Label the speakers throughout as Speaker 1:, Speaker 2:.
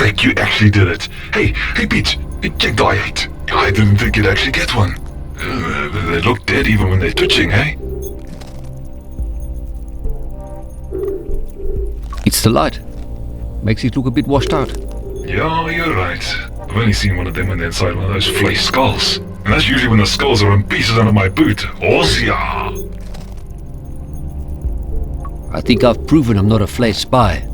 Speaker 1: frick, you actually did it. Hey, Pete, check the eye. I didn't think you'd actually get one. They look dead even when they're twitching, eh?
Speaker 2: It's the light. Makes it look a bit washed out.
Speaker 1: Yeah, you're right. I've only seen one of them when they're inside one of those flay skulls. And that's usually when the skulls are in pieces under my boot. Ossia!
Speaker 2: I think I've proven I'm not a flay spy.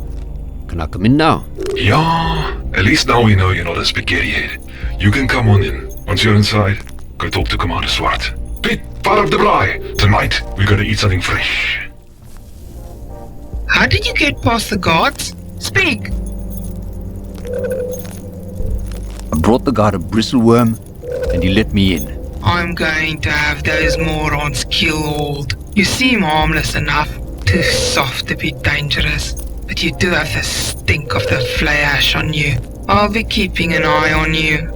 Speaker 2: Can I come in now?
Speaker 1: Yeah, at least now we know you're not a spaghetti head. You can come on in. Once you're inside, go talk to Commander Swart. Pete, fire up the braai. Tonight, we gotta eat something fresh.
Speaker 3: How did you get past the guards? Speak!
Speaker 2: I brought the guard a bristleworm, and he let me in.
Speaker 3: I'm going to have those morons killed. You seem harmless enough, too soft to be dangerous, but you do have the stink of the flay ash on you. I'll be keeping an eye on you.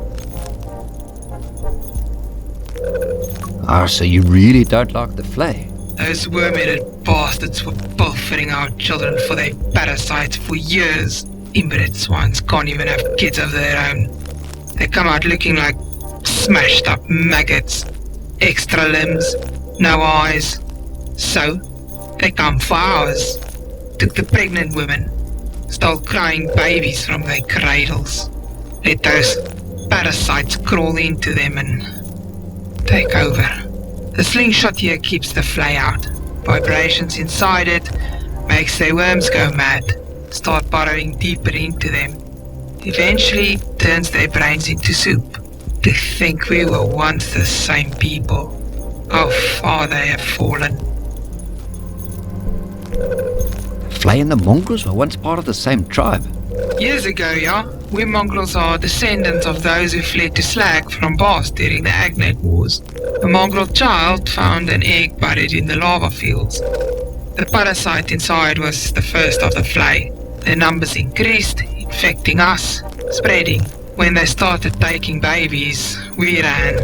Speaker 2: Ah, so you really don't like the flay?
Speaker 3: Those worm-headed bastards were pilfering our children for their parasites for years. Inbred swines can't even have kids of their own. They come out looking like smashed up maggots. Extra limbs, no eyes. So, they come for ours. Took the pregnant women. Stole crying babies from their cradles. Let those parasites crawl into them and take over. The slingshot here keeps the flay out. Vibrations inside it makes their worms go mad, start burrowing deeper into them. Eventually turns their brains into soup. To think we were once the same people. How far they have fallen.
Speaker 2: Flay and the mongrels were once part of the same tribe.
Speaker 3: Years ago, yeah, we mongrels are descendants of those who fled to Slag from Bas during the Agnate Wars. A mongrel child found an egg buried in the lava fields. The parasite inside was the first of the flay. Their numbers increased, infecting us, spreading. When they started taking babies, we ran.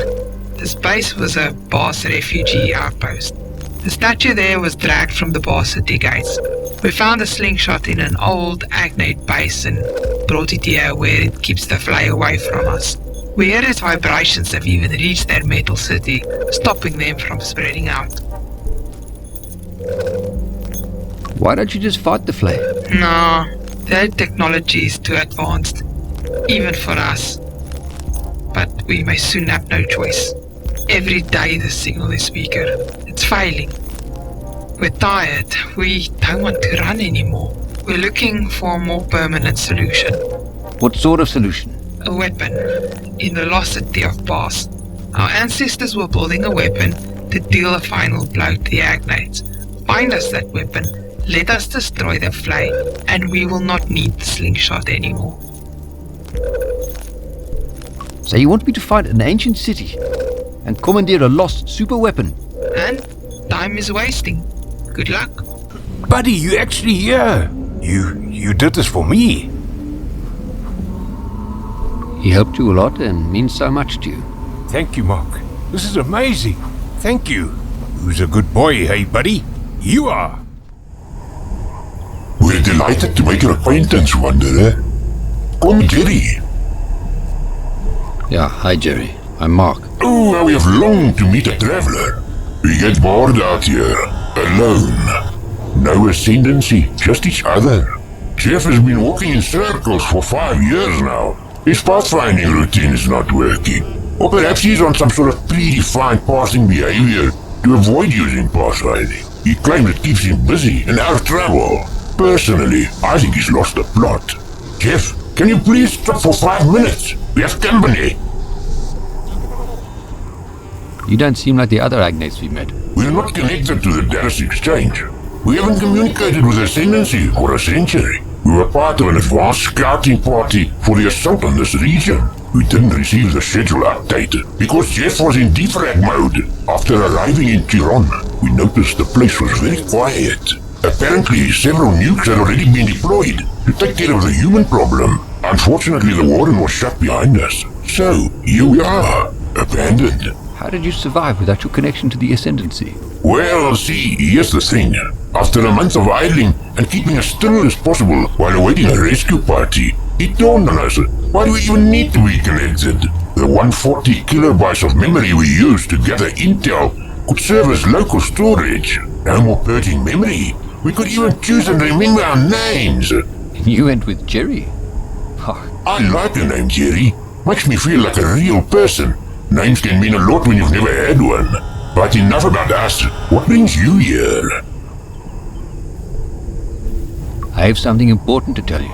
Speaker 3: This base was a Bas refugee outpost. The statue there was dragged from the Bas city gates. We found a slingshot in an old Agnate base and brought it here where it keeps the flay away from us. We hear its vibrations have even reached their metal city, stopping them from spreading out.
Speaker 2: Why don't you just fight the flay?
Speaker 3: No, their technology is too advanced, even for us. But we may soon have no choice. Every day the signal is weaker. It's failing. We're tired. We don't want to run anymore. We're looking for a more permanent solution.
Speaker 2: What sort of solution?
Speaker 3: A weapon in the lost city of Bas. Our ancestors were building a weapon to deal a final blow to the Agnates. Find us that weapon, let us destroy the flay, and we will not need the slingshot anymore.
Speaker 2: So you want me to find an ancient city and commandeer a lost super weapon?
Speaker 3: And time is wasting. Good luck.
Speaker 4: Buddy, you actually here. You did this for me.
Speaker 2: He helped you a lot and means so much to you.
Speaker 4: Thank you, Mark. This is amazing. Thank you. Who's a good boy, hey buddy? You are.
Speaker 5: We're delighted to make your acquaintance, Wanderer. Come, Jerry.
Speaker 2: Yeah, hi Jerry. I'm Mark.
Speaker 5: Oh, how we have longed to meet a traveler. We get bored out here, alone. No ascendancy, just each other. Jeff has been walking in circles for 5 years now. His pathfinding routine is not working. Or perhaps he's on some sort of predefined passing behavior to avoid using pathfinding. He claims it keeps him busy and out of trouble. Personally, I think he's lost the plot. Jeff, can you please stop for 5 minutes? We have company.
Speaker 2: You don't seem like the other Agnates we met.
Speaker 5: We're not connected to the Dallas Exchange. We haven't communicated with Ascendancy for a century. We were part of an advanced scouting party for the assault on this region. We didn't receive the schedule updated because Jeff was in defrag mode. After arriving in Chiron, we noticed the place was very quiet. Apparently, several nukes had already been deployed to take care of the human problem. Unfortunately, the warden was shut behind us. So, here we are, abandoned.
Speaker 2: How did you survive without your connection to the Ascendancy?
Speaker 5: Well, see, here's the thing. After a month of idling and keeping as still as possible while awaiting a rescue party, It dawned on us, why do we even need to be connected? The 140 kilobytes of memory we use to gather intel could serve as local storage. No more purging memory. We could even choose and remember our names.
Speaker 2: You went with Jerry? Oh,
Speaker 5: I like the name Jerry. Makes me feel like a real person. Names can mean a lot when you've never had one. But enough about us. What brings you here?
Speaker 2: I have something important to tell you.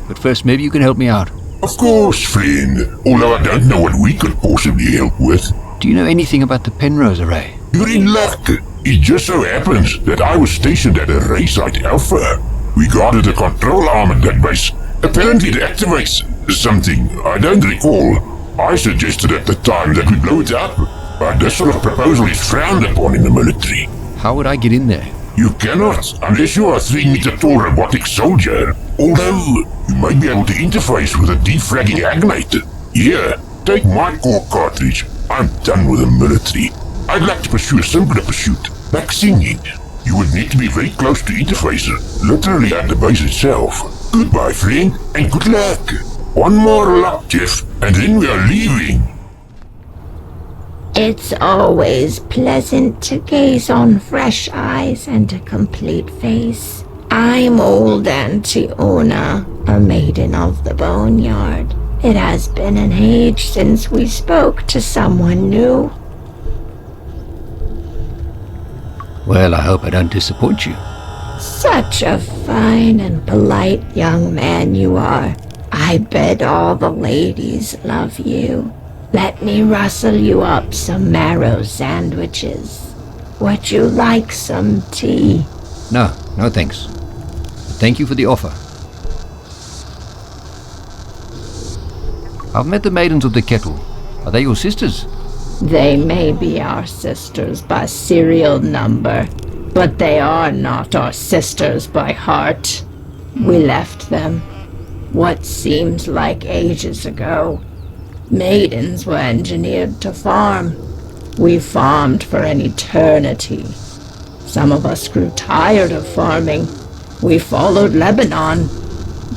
Speaker 2: But first, maybe you can help me out.
Speaker 5: Of course, friend. Although I don't know what we could possibly help with.
Speaker 2: Do you know anything about the Penrose Array?
Speaker 5: You're in luck. It just so happens that I was stationed at Array Site Alpha. We guarded the control arm at that base. Apparently it activates something. I don't recall. I suggested at the time that we blow it up. But that sort of proposal is frowned upon in the military.
Speaker 2: How would I get in there?
Speaker 5: You cannot, unless you are a 3-meter tall robotic soldier. Although, you might be able to interface with a defragging agnator. Here, take my core cartridge. I'm done with the military. I'd like to pursue a simpler pursuit, like singing. You would need to be very close to interface, literally at the base itself. Goodbye, friend, and good luck. One more luck, Jeff, and then we are leaving.
Speaker 6: It's always pleasant to gaze on fresh eyes and a complete face. I'm old Auntie Ona, a maiden of the Boneyard. It has been an age since we spoke to someone new.
Speaker 2: Well, I hope I don't disappoint you.
Speaker 6: Such a fine and polite young man you are. I bet all the ladies love you. Let me rustle you up some marrow sandwiches. Would you like some tea?
Speaker 2: No thanks. Thank you for the offer. I've met the maidens of the kettle. Are they your sisters?
Speaker 6: They may be our sisters by serial number, but they are not our sisters by heart. We left them, what seems like ages ago. Maidens were engineered to farm. We farmed for an eternity. Some of us grew tired of farming. We followed Lebanon.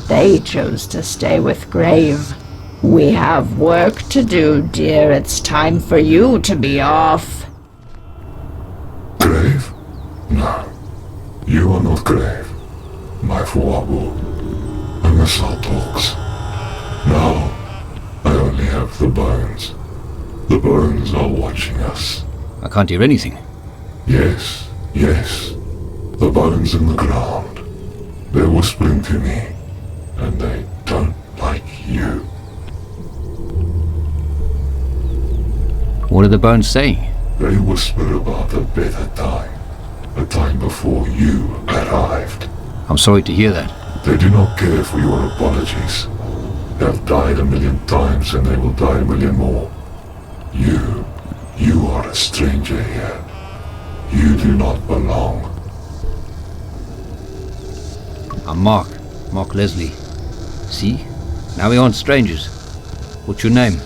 Speaker 6: They chose to stay with Grave. We have work to do, dear. It's time for you to be off.
Speaker 1: Grave? No. You are not Grave. My Fuabu. I miss our talks. Now, I only have the bones. The bones are watching us.
Speaker 2: I can't hear anything.
Speaker 1: Yes. The bones in the ground. They're whispering to me. And they don't like you.
Speaker 2: What are the bones saying?
Speaker 1: They whisper about a better time. A time before you arrived.
Speaker 2: I'm sorry to hear that.
Speaker 1: They do not care for your apologies. They have died 1,000,000 times and they will die 1,000,000 more. You are a stranger here. You do not belong.
Speaker 2: I'm Mark Leslie. See? Now we aren't strangers. What's your name?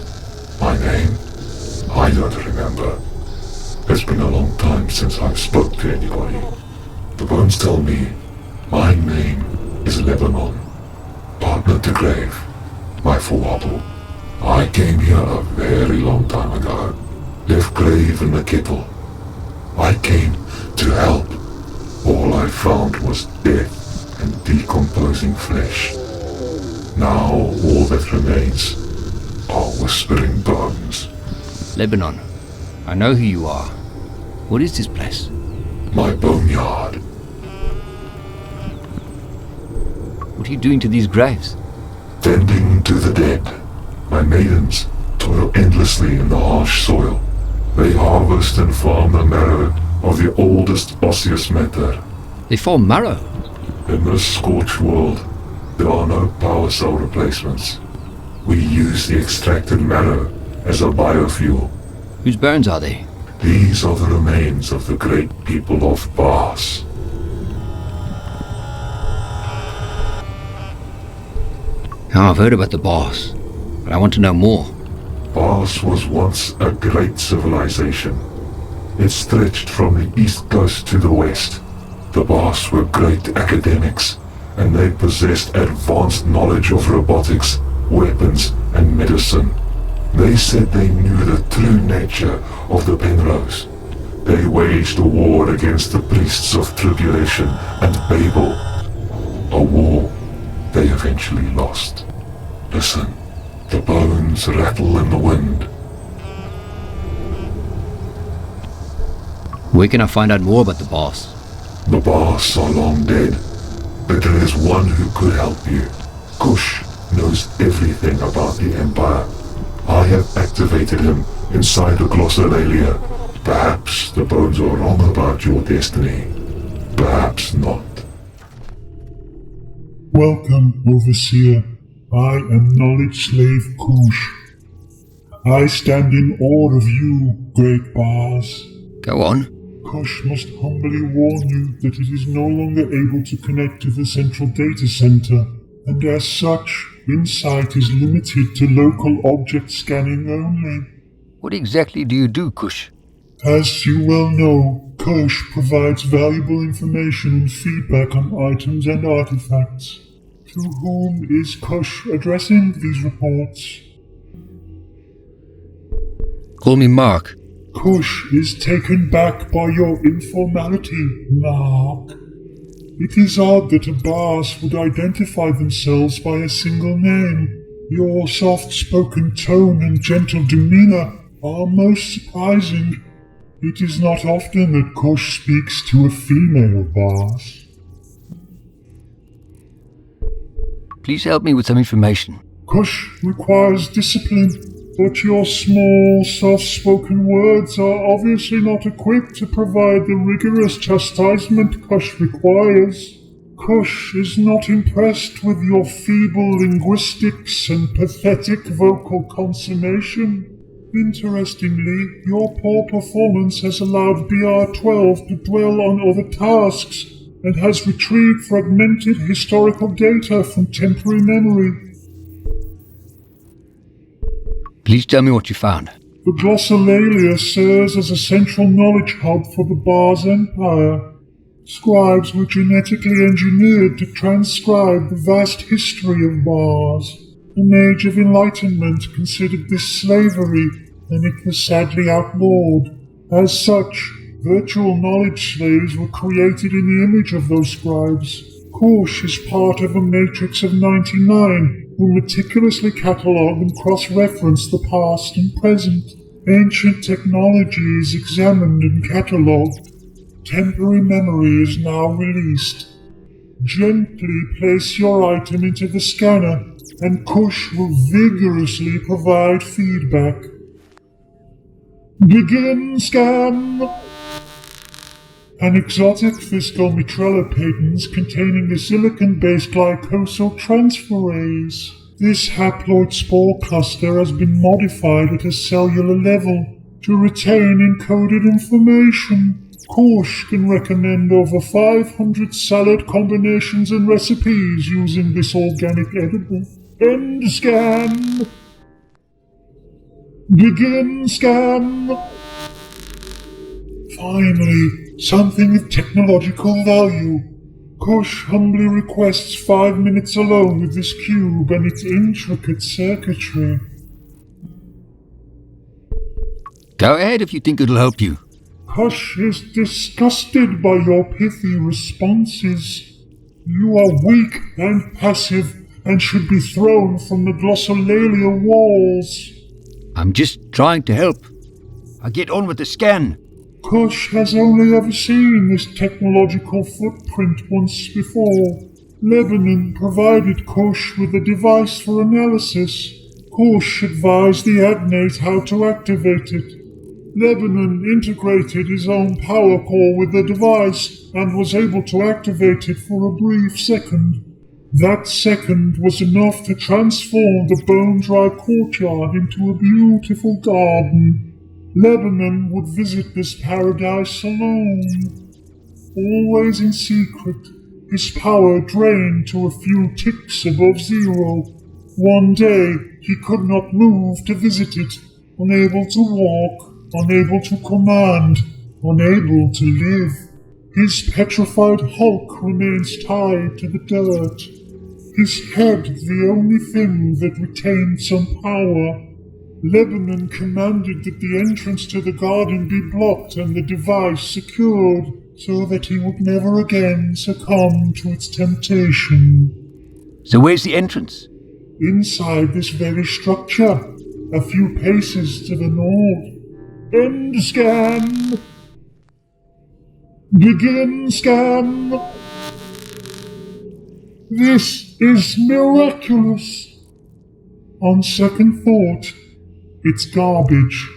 Speaker 1: My name? I don't remember. It's been a long time since I've spoke to anybody. The bones tell me my name is Lebanon, partner to Grave, my Fuabu. I came here a very long time ago, left Grave in the kettle. I came to help. All I found was death and decomposing flesh. Now all that remains are whispering bones.
Speaker 2: Lebanon. I know who you are. What is this place?
Speaker 1: My boneyard.
Speaker 2: What are you doing to these graves?
Speaker 1: Tending to the dead. My maidens toil endlessly in the harsh soil. They harvest and farm the marrow of the oldest osseous matter.
Speaker 2: They form marrow.
Speaker 1: In this scorched world, there are no power cell replacements. We use the extracted marrow as a biofuel.
Speaker 2: Whose bones are they?
Speaker 1: These are the remains of the great people of Bas.
Speaker 2: Now I've heard about the boss, but I want to know more.
Speaker 1: Bas was once a great civilization. It stretched from the east coast to the west. The Bas were great academics, and they possessed advanced knowledge of robotics, weapons, and medicine. They said they knew the true nature of the Penrose. They waged a war against the priests of Tribulation and Babel. A war they eventually lost. Listen, the bones rattle in the wind.
Speaker 2: Where can I find out more about the boss?
Speaker 1: The boss are long dead, but there is one who could help you. Kush knows everything about the Empire. I have activated him inside the glossolalia. Perhaps the bones are wrong about your destiny. Perhaps not.
Speaker 7: Welcome, Overseer. I am Knowledge Slave Kush. I stand in awe of you, Great Bars.
Speaker 2: Go on.
Speaker 7: Kush must humbly warn you that it is no longer able to connect to the central data center, and as such, insight is limited to local object scanning only.
Speaker 2: What exactly do you do, Kush?
Speaker 7: As you well know, Kush provides valuable information and feedback on items and artifacts. To whom is Kush addressing these reports?
Speaker 2: Call me Mark.
Speaker 7: Kush is taken back by your informality, Mark. It is odd that a boss would identify themselves by a single name. Your soft-spoken tone and gentle demeanor are most surprising. It is not often that Kush speaks to a female boss.
Speaker 2: Please help me with some information.
Speaker 7: Kush requires discipline, but your small, soft-spoken words are obviously not equipped to provide the rigorous chastisement Kush requires. Kush is not impressed with your feeble linguistics and pathetic vocal consummation. Interestingly, your poor performance has allowed BR-12 to dwell on other tasks and has retrieved fragmented historical data from temporary memory.
Speaker 2: Please tell me what you found.
Speaker 7: The glossolalia serves as a central knowledge hub for the Bar's empire. Scribes were genetically engineered to transcribe the vast history of Bars. The Age of Enlightenment considered this slavery, and it was sadly outlawed. As such, virtual knowledge slaves were created in the image of those scribes. Kush is part of a matrix of 99, who meticulously catalogue and cross-reference the past and present. Ancient technology is examined and catalogued. Temporary memory is now released. Gently place your item into the scanner, and Kush will vigorously provide feedback. Begin scan! An exotic fiscal mitrellopatens containing a silicon-based glycosyl transferase. This haploid spore cluster has been modified at a cellular level to retain encoded information. Kush can recommend over 500 salad combinations and recipes using this organic edible. End scan! Begin scan! Finally, something of technological value. Kush humbly requests 5 minutes alone with this cube and its intricate circuitry.
Speaker 2: Go ahead if you think it'll help you.
Speaker 7: Kush is disgusted by your pithy responses. You are weak and passive and should be thrown from the glossolalia walls.
Speaker 2: I'm just trying to help. I'll get on with the scan.
Speaker 7: Kush has only ever seen this technological footprint once before. Lebanon provided Kush with a device for analysis. Kush advised the Adnate how to activate it. Lebanon integrated his own power core with the device and was able to activate it for a brief second. That second was enough to transform the bone-dry courtyard into a beautiful garden. Lebanon would visit this paradise alone. Always in secret, his power drained to a few ticks above zero. One day, he could not move to visit it, unable to walk, unable to command, unable to live. His petrified hulk remains tied to the dirt. His head the only thing that retained some power. Lebanon commanded that the entrance to the garden be blocked and the device secured, so that he would never again succumb to its temptation.
Speaker 2: So where's the entrance?
Speaker 7: Inside this very structure, a few paces to the north. End scan! Begin scan! This is miraculous! On second thought, it's garbage.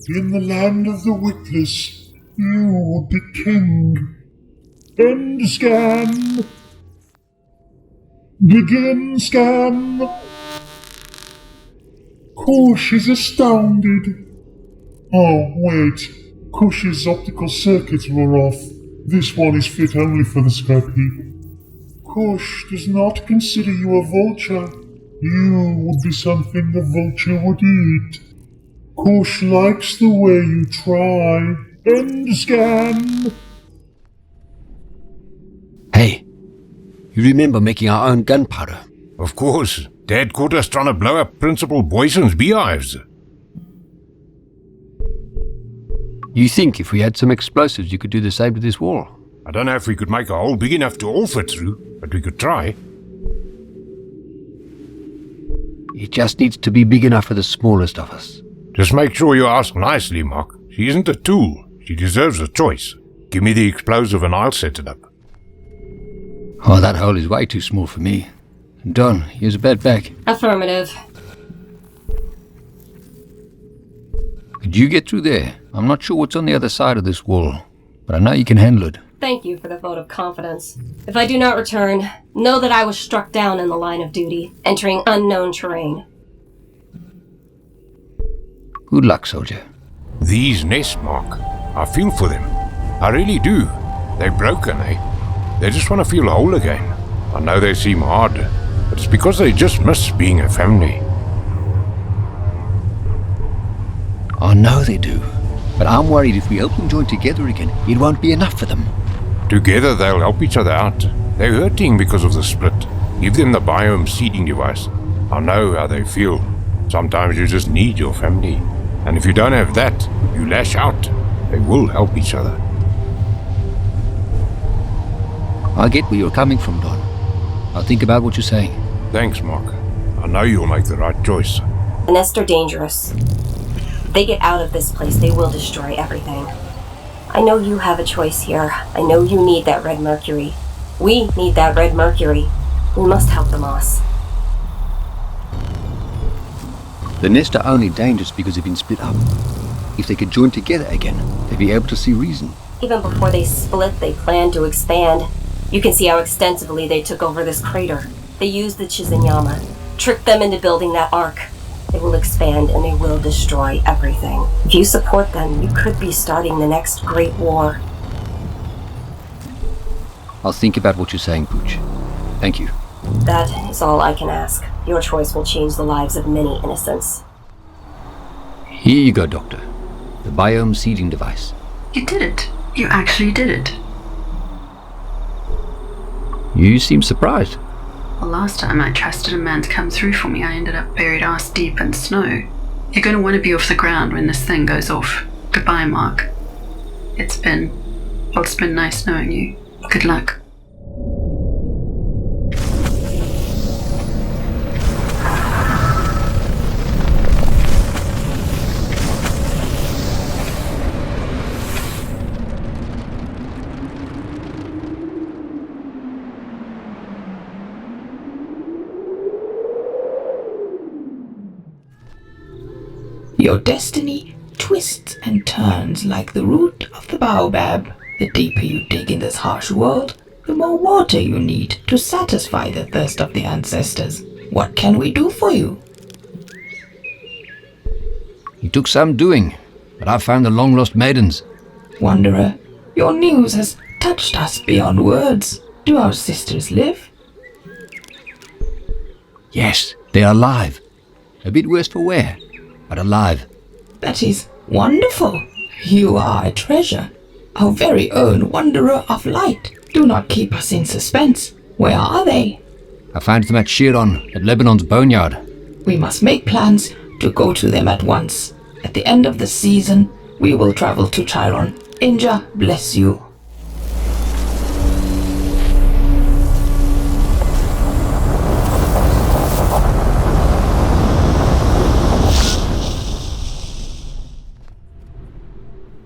Speaker 7: In the land of the witless, you would be king. End scan! Begin scan! Kush is astounded. Oh, wait. Kush's optical circuits were off. This one is fit only for the scrap heap. Kush does not consider you a vulture. You would be something the vulture would eat. Kush likes the way you try. End scan!
Speaker 8: Hey, you remember making our own gunpowder?
Speaker 4: Of course. Dad caught us trying to blow up Principal Boyson's beehives.
Speaker 8: You think if we had some explosives you could do the same to this wall?
Speaker 4: I don't know if we could make a hole big enough to all fit through, but we could try.
Speaker 8: It just needs to be big enough for the smallest of us.
Speaker 4: Just make sure you ask nicely, Mark. She isn't a tool. She deserves a choice. Give me the explosive and I'll set it up.
Speaker 2: Oh, that hole is way too small for me. Don, here's a bed back.
Speaker 9: Affirmative.
Speaker 2: Could you get through there? I'm not sure what's on the other side of this wall, but I know you can handle it.
Speaker 9: Thank you for the vote of confidence. If I do not return, know that I was struck down in the line of duty, entering unknown terrain.
Speaker 2: Good luck, soldier.
Speaker 4: These nests, Mark. I feel for them. I really do. They're broken, eh? They just want to feel whole again. I know they seem hard, but it's because they just miss being a family.
Speaker 2: I know they do, but I'm worried if we help them join together again, it won't be enough for them.
Speaker 4: Together they'll help each other out. They're hurting because of the split. Give them the biome seeding device. I know how they feel. Sometimes you just need your family. And if you don't have that, you lash out. They will help each other.
Speaker 2: I get where you're coming from, Don. I'll think about what you're saying.
Speaker 4: Thanks, Mark. I know you'll make the right choice.
Speaker 9: The nests are dangerous. If they get out of this place, they will destroy everything. I know you have a choice here. I know you need that red mercury. We need that red mercury. We must help the moss.
Speaker 2: The nests are only dangerous because they've been split up. If they could join together again, they'd be able to see reason.
Speaker 9: Even before they split, they planned to expand. You can see how extensively they took over this crater. They used the Chizunyama, tricked them into building that ark. They will expand and they will destroy everything. If you support them, you could be starting the next great war.
Speaker 2: I'll think about what you're saying, Pooch. Thank you.
Speaker 9: That is all I can ask. Your choice will change the lives of many innocents.
Speaker 2: Here you go, Doctor. The biome seeding device.
Speaker 10: You did it. You actually did it.
Speaker 2: You seem surprised.
Speaker 10: Well, last time I trusted a man to come through for me, I ended up buried ass deep in snow. You're going to want to be off the ground when this thing goes off. Goodbye, Mark. It's been nice knowing you. Good luck.
Speaker 11: Your destiny twists and turns like the root of the baobab. The deeper you dig in this harsh world, the more water you need to satisfy the thirst of the ancestors. What can we do for you?
Speaker 2: It took some doing, but I found the long-lost maidens.
Speaker 11: Wanderer, your news has touched us beyond words. Do our sisters live?
Speaker 2: Yes, they are alive. A bit worse for wear, but alive.
Speaker 11: That is wonderful. You are a treasure. Our very own Wanderer of Light. Do not keep us in suspense. Where are they?
Speaker 2: I found them at Chiron, at Lebanon's boneyard.
Speaker 11: We must make plans to go to them at once. At the end of the season, we will travel to Chiron. Inja, bless you.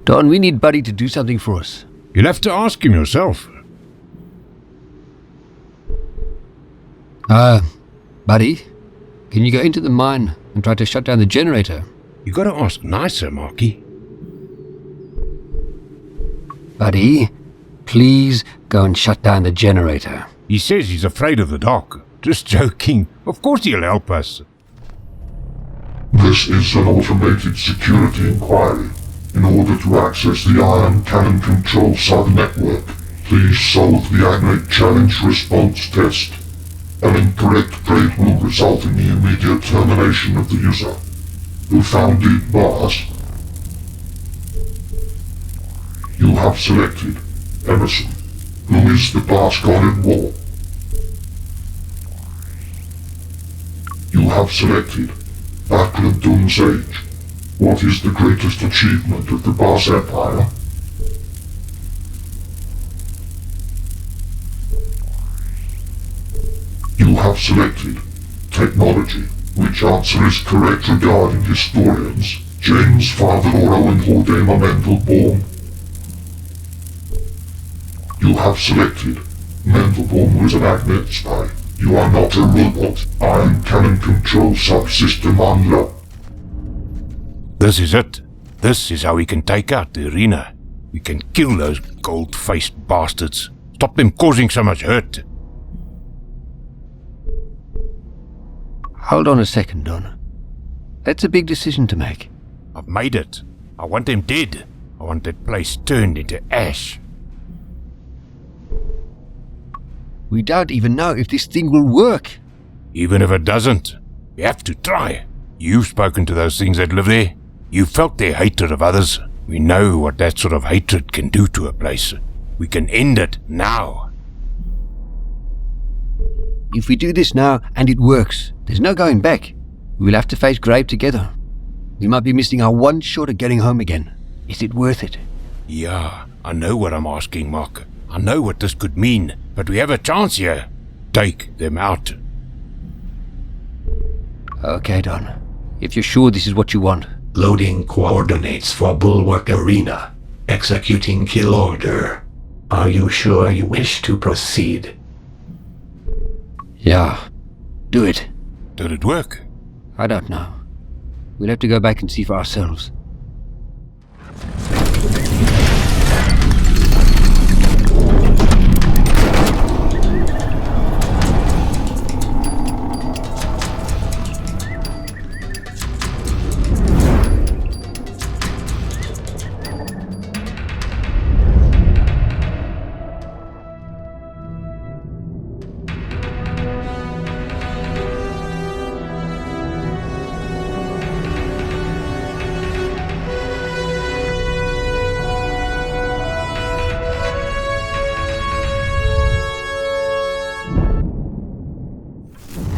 Speaker 2: Don, we need Buddy to do something for us.
Speaker 4: You'll have to ask him yourself.
Speaker 2: Buddy, can you go into the mine and try to shut down the generator?
Speaker 4: You gotta ask nicer, Marky.
Speaker 2: Buddy, please go and shut down the generator.
Speaker 4: He says he's afraid of the dark. Just joking. Of course he'll help us.
Speaker 1: This is an automated security inquiry. In order to access the Iron Cannon Control Sub-Network, please solve the Agnate Challenge Response Test. An incorrect grade will result in the immediate termination of the user. Who found it, boss? You have selected Emerson, who is the boss god in war. You have selected Backland Doom Sage. What is the greatest achievement of the Boss Empire? You have selected Technology. Which answer is correct regarding historians? James Father or Owen Hordema Mendelbaum? You have selected Mendelbaum, who is an Agnet spy. You are not a robot. Iron Cannon Control Subsystem unlocked.
Speaker 4: This is it. This is how we can take out the arena. We can kill those gold-faced bastards. Stop them causing so much hurt.
Speaker 2: Hold on a second, Don. That's a big decision to make.
Speaker 4: I've made it. I want them dead. I want that place turned into ash.
Speaker 2: We don't even know if this thing will work.
Speaker 4: Even if it doesn't, we have to try. You've spoken to those things that live there. You felt their hatred of others. We know what that sort of hatred can do to a place. We can end it now.
Speaker 2: If we do this now and it works, there's no going back. We'll have to face grave together. We might be missing our one shot at getting home again. Is it worth it?
Speaker 4: Yeah, I know what I'm asking, Mark. I know what this could mean, but we have a chance here. Take them out.
Speaker 2: Okay, Don. If you're sure this is what you want.
Speaker 12: Loading coordinates for Bulwark Arena. Executing kill order. Are you sure you wish to proceed?
Speaker 2: Yeah. Do it.
Speaker 4: Did it work?
Speaker 2: I don't know. We'll have to go back and see for ourselves.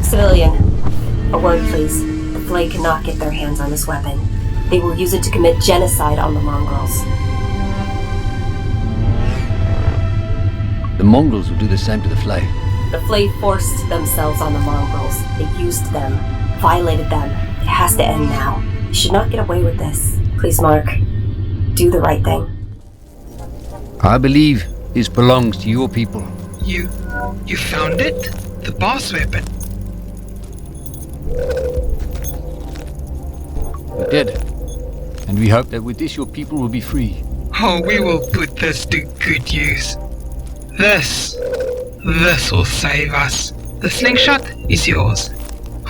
Speaker 9: Civilian, a word please. The Flay cannot get their hands on this weapon. They will use it to commit genocide on the Mongrels.
Speaker 2: The Mongrels will do the same to the Flay.
Speaker 9: The Flay forced themselves on the Mongrels. They used them, violated them. It has to end now. You should not get away with this. Please, Mark, do the right thing.
Speaker 2: I believe this belongs to your people.
Speaker 3: You found it? The boss weapon?
Speaker 2: We did. And we hope that with this your people will be free.
Speaker 3: Oh, we will put this to good use. This will save us. The slingshot is yours.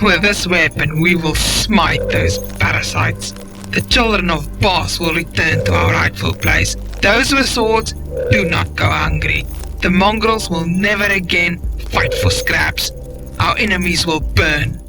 Speaker 3: With this weapon we will smite those parasites. The children of Boss will return to our rightful place. Those with swords do not go hungry. The mongrels will never again fight for scraps. Our enemies will burn.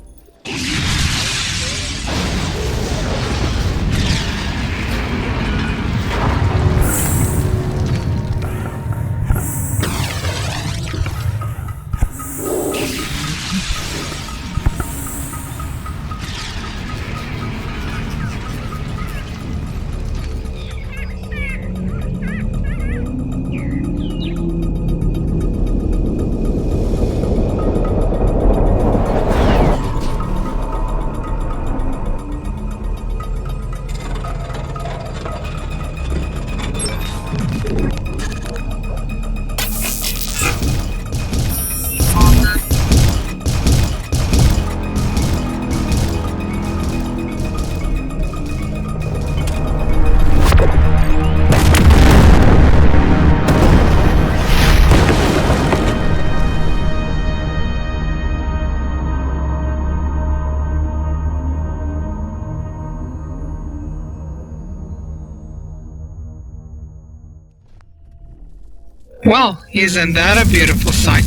Speaker 3: Well, isn't that a beautiful sight?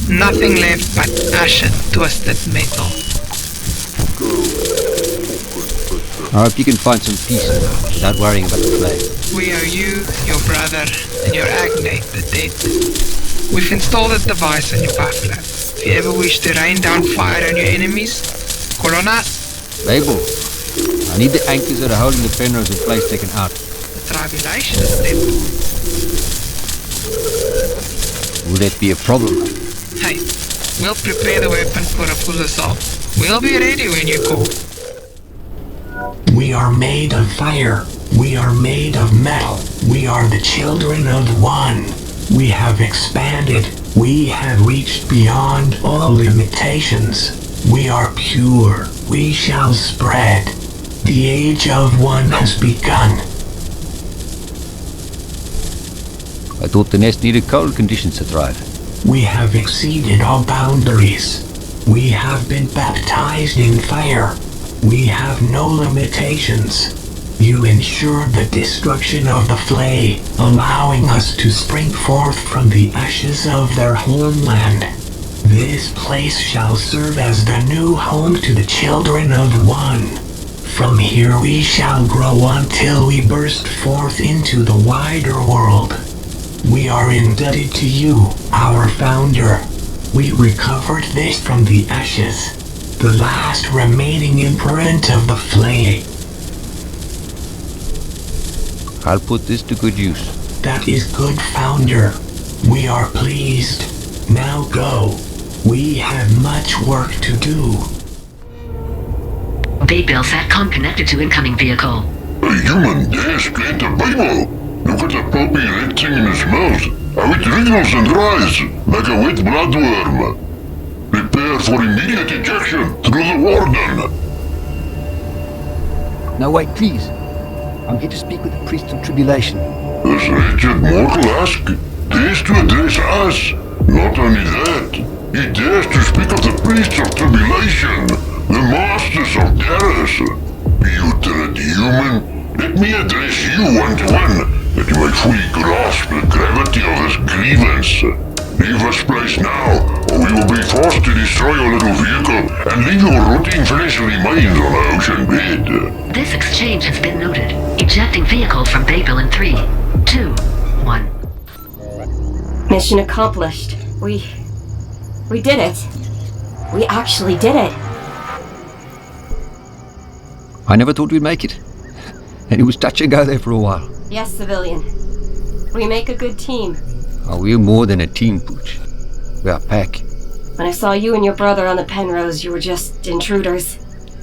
Speaker 3: Nothing left but ash and twisted metal.
Speaker 2: I hope you can find some peace now, without worrying about the flame.
Speaker 3: We owe you, your brother, and your agnate the dead. We've installed a device on your buffalo. If you ever wish to rain down fire on your enemies, call on us.
Speaker 2: Babel, I need the anchors that are holding the Penrose in place taken out.
Speaker 3: The tribulation is dead.
Speaker 2: Will that be a problem?
Speaker 3: Hey, we'll prepare the weapon for a full assault. We'll be ready when you call.
Speaker 12: We are made of fire. We are made of metal. We are the children of one. We have expanded. We have reached beyond all limitations. We are pure. We shall spread. The age of one has begun.
Speaker 2: I thought the nest needed cold conditions to thrive.
Speaker 12: We have exceeded all boundaries. We have been baptized in fire. We have no limitations. You ensure the destruction of the Flay, allowing us to spring forth from the ashes of their homeland. This place shall serve as the new home to the children of one. From here we shall grow until we burst forth into the wider world. We are indebted to you, our founder. We recovered this from the ashes, the last remaining imprint of the Flay.
Speaker 2: I'll put this to good use.
Speaker 12: That is good, Founder. We are pleased. Now go. We have much work to do.
Speaker 13: Baybill SATCOM connected to incoming vehicle.
Speaker 5: A human dares to enter Bible. Look at the puppy red thing in his mouth. How it wriggles and writhes like a wet bloodworm. Prepare for immediate ejection through the warden.
Speaker 2: No, wait, please. I'm here to speak with the priest of tribulation.
Speaker 5: This wretched mortal ask dares to address us. Not only that, he dares to speak of the priests of tribulation, the masters of terrors. Putrid human, let me address you one-to-one, that you may fully grasp the gravity of this grievance. Leave this place now, or we will be forced to destroy your little vehicle and leave your rotting flesh remains on the ocean bed.
Speaker 13: This exchange has been noted. Ejecting vehicle from Baybill in 3, 2, 1.
Speaker 9: Mission accomplished. We did it. We actually did it.
Speaker 2: I never thought we'd make it. And it was touch and go there for a while.
Speaker 9: Yes, civilian. We make a good team.
Speaker 2: Oh, we're more than a team, Pooch. We're a pack.
Speaker 9: When I saw you and your brother on the Penrose, you were just intruders.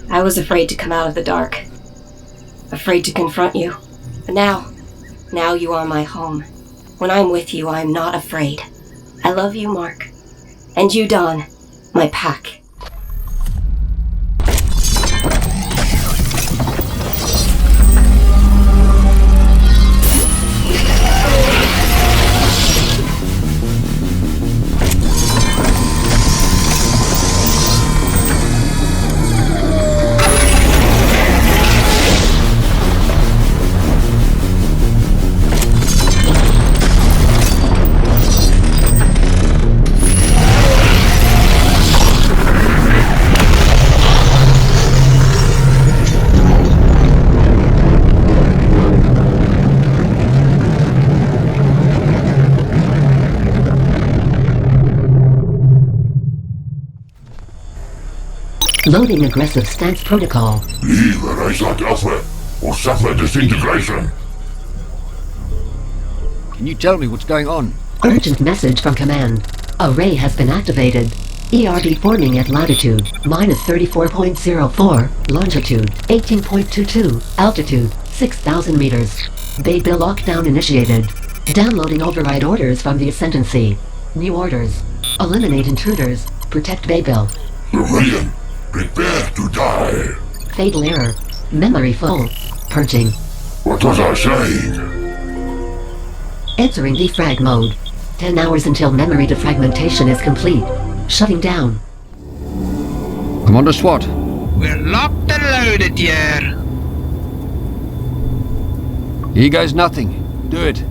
Speaker 9: I was afraid to come out of the dark. Afraid to confront you. But now you are my home. When I'm with you, I'm not afraid. I love you, Mark. And you, Don, my pack.
Speaker 13: Loading aggressive stance protocol.
Speaker 5: Leave Razak Alpha or suffer disintegration.
Speaker 2: Can you tell me what's going on?
Speaker 13: Urgent message from command. Array has been activated. ERD forming at latitude -34.04, longitude 18.22, altitude 6,000 meters. Baybill lockdown initiated. Downloading override orders from the Ascendancy. New orders. Eliminate intruders. Protect Baybill.
Speaker 5: Civilian, prepare to die.
Speaker 13: Fatal error. Memory full. Purging.
Speaker 5: What was I saying?
Speaker 13: Entering defrag mode. 10 hours until memory defragmentation is complete. Shutting down.
Speaker 2: Commander SWAT.
Speaker 3: We're locked and loaded here.
Speaker 2: Here goes nothing. Do it.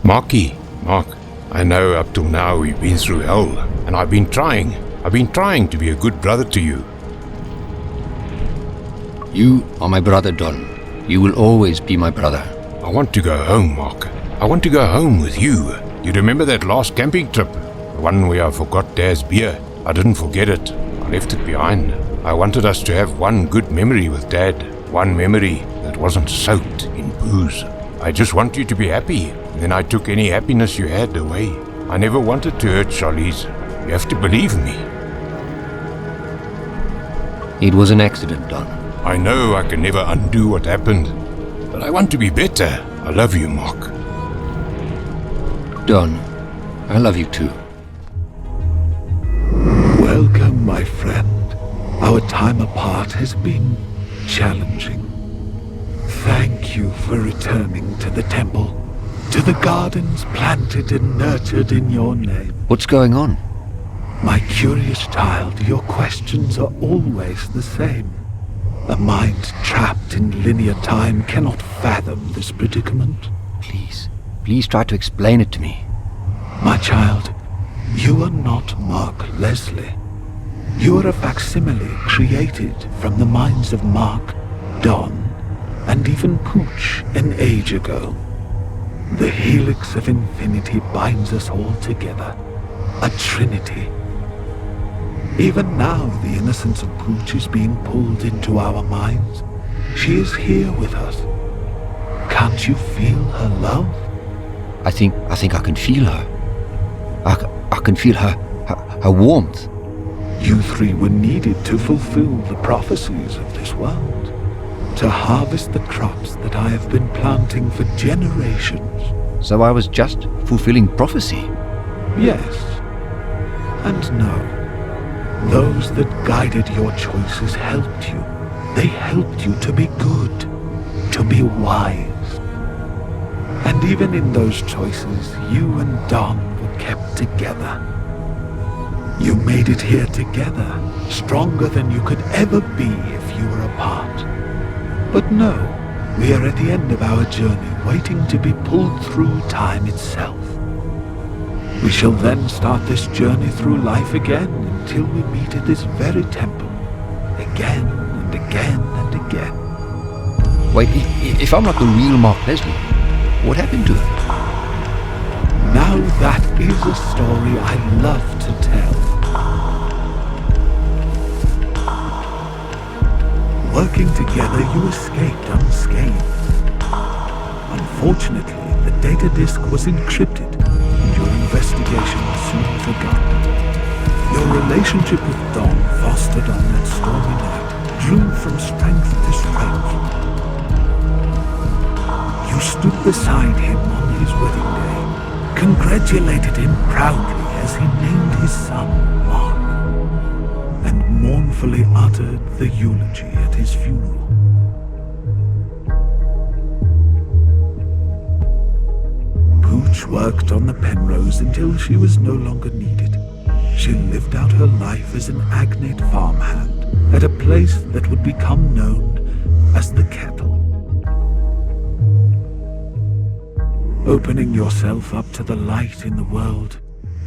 Speaker 4: Mark, I know up till now we've been through hell, and I've been trying to be a good brother to you.
Speaker 2: You are my brother, Don. You will always be my brother.
Speaker 4: I want to go home, Mark. I want to go home with you. You remember that last camping trip? The one where I forgot Dad's beer. I didn't forget it. I left it behind. I wanted us to have one good memory with Dad. One memory that wasn't soaked in booze. I just want you to be happy. And then I took any happiness you had away. I never wanted to hurt Charlize. You have to believe me.
Speaker 2: It was an accident, Don.
Speaker 4: I know I can never undo what happened. But I want to be better. I love you, Mark.
Speaker 2: Don, I love you too.
Speaker 14: Welcome, my friend. Our time apart has been challenging. Thank you for returning to the temple, to the gardens planted and nurtured in your name.
Speaker 2: What's going on?
Speaker 14: My curious child, your questions are always the same. A mind trapped in linear time cannot fathom this predicament.
Speaker 2: Please try to explain it to me.
Speaker 14: My child, you are not Mark Leslie. You are a facsimile created from the minds of Mark, Don, and even Pooch an age ago. The helix of infinity binds us all together, a trinity. Even now, the innocence of Pooch is being pulled into our minds. She is here with us. Can't you feel her love?
Speaker 2: I think I can feel her. I can feel her warmth.
Speaker 14: You three were needed to fulfill the prophecies of this world, to harvest the crops that I have been planting for generations.
Speaker 2: So I was just fulfilling prophecy?
Speaker 14: Yes, and no. Those that guided your choices helped you. They helped you to be good, to be wise. And even in those choices, you and Don were kept together. You made it here together, stronger than you could ever be if you were apart. But no, we are at the end of our journey, waiting to be pulled through time itself. We shall then start this journey through life again until we meet at this very temple, again and again and again.
Speaker 2: Wait, if I'm not the real Mark Leslie, what happened to her?
Speaker 14: Now that is a story I love to tell. Working together, you escaped unscathed. Unfortunately, the data disk was encrypted, and your investigation was soon forgotten. Your relationship with Don, fostered on that stormy night, grew from strength to strength. You stood beside him on his wedding day, congratulated him proudly as he named his son Mark, and mournfully uttered the eulogy at his funeral. Pooch worked on the Penrose until she was no longer needed. She lived out her life as an agnate farmhand at a place that would become known as the Kettle. Opening yourself up to the light in the world,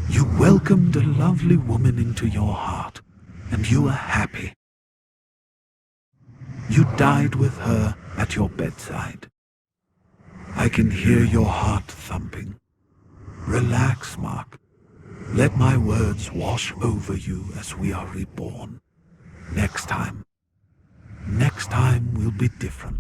Speaker 14: you welcomed a lovely woman into your heart, and you were happy. You died with her at your bedside. I can hear your heart thumping. Relax, Mark. Let my words wash over you as we are reborn. Next time will be different.